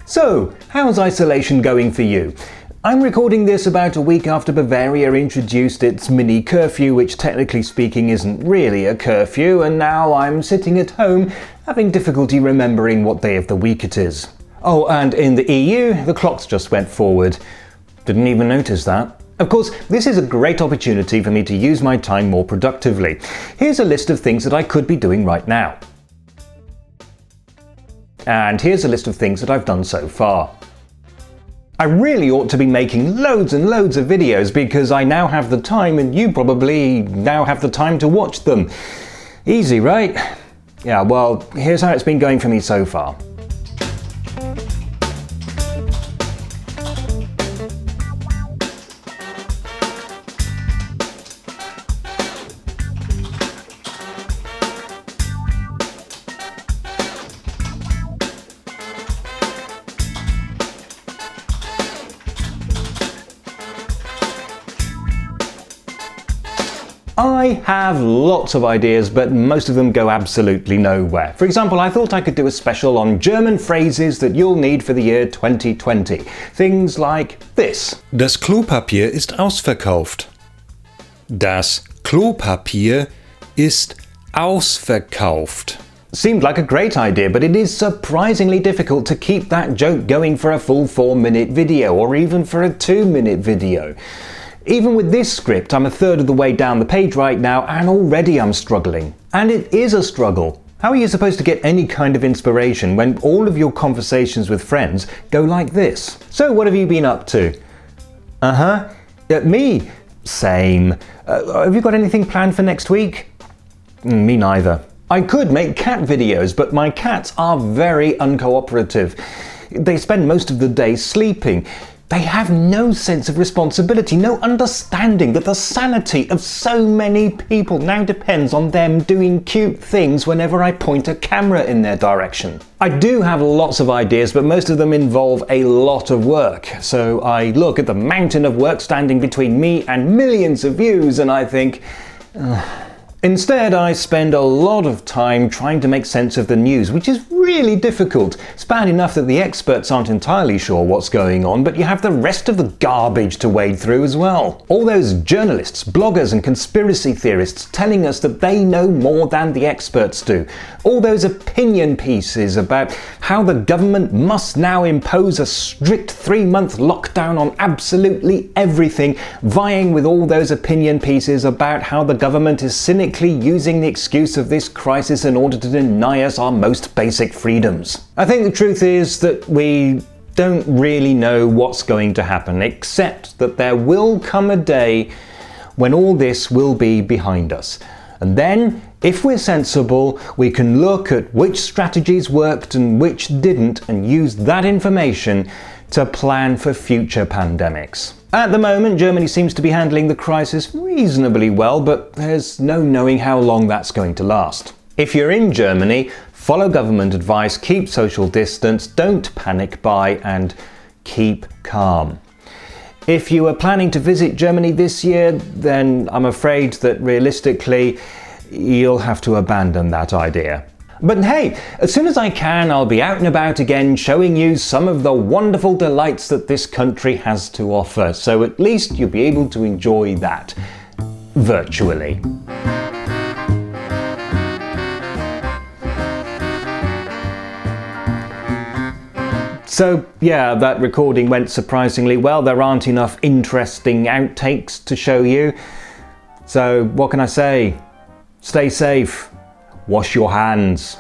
So, how's isolation going for you? I'm recording this about a week after Bavaria introduced its mini curfew, which technically speaking isn't really a curfew, and now I'm sitting at home having difficulty remembering what day of the week it is. Oh, and in the EU, the clocks just went forward. Didn't even notice that. Of course, this is a great opportunity for me to use my time more productively. Here's a list of things that I could be doing right now. And here's a list of things that I've done so far. I really ought to be making loads and loads of videos because I now have the time and you probably now have the time to watch them. Easy, right? Yeah, well, here's how it's been going for me so far. I have lots of ideas, but most of them go absolutely nowhere. For example, I thought I could do a special on German phrases that you'll need for the year 2020. Things like this. Das Klopapier ist ausverkauft. Das Klopapier ist ausverkauft. Seemed like a great idea, but it is surprisingly difficult to keep that joke going for a full 4-minute video, or even for a 2-minute video. Even with this script, I'm a third of the way down the page right now, and already I'm struggling. And it is a struggle. How are you supposed to get any kind of inspiration when all of your conversations with friends go like this? So what have you been up to? Me? Same. Have you got anything planned for next week? Me neither. I could make cat videos, but my cats are very uncooperative. They spend most of the day sleeping. They have no sense of responsibility, no understanding that the sanity of so many people now depends on them doing cute things whenever I point a camera in their direction. I do have lots of ideas, but most of them involve a lot of work. So I look at the mountain of work standing between me and millions of views and I think, Instead, I spend a lot of time trying to make sense of the news, which is really difficult. It's bad enough that the experts aren't entirely sure what's going on, but you have the rest of the garbage to wade through as well. All those journalists, bloggers and conspiracy theorists telling us that they know more than the experts do. All those opinion pieces about how the government must now impose a strict 3-month lockdown on absolutely everything, vying with all those opinion pieces about how the government is cynically using the excuse of this crisis in order to deny us our most basic freedoms. I think the truth is that we don't really know what's going to happen, except that there will come a day when all this will be behind us. And then, if we're sensible, we can look at which strategies worked and which didn't and use that information to plan for future pandemics. At the moment, Germany seems to be handling the crisis reasonably well, but there's no knowing how long that's going to last. If you're in Germany, follow government advice, keep social distance, don't panic buy, and keep calm. If you are planning to visit Germany this year, then I'm afraid that realistically, you'll have to abandon that idea. But hey, as soon as I can, I'll be out and about again showing you some of the wonderful delights that this country has to offer, so at least you'll be able to enjoy that virtually. So yeah, that recording went surprisingly well. There aren't enough interesting outtakes to show you. So what can I say? Stay safe. Wash your hands.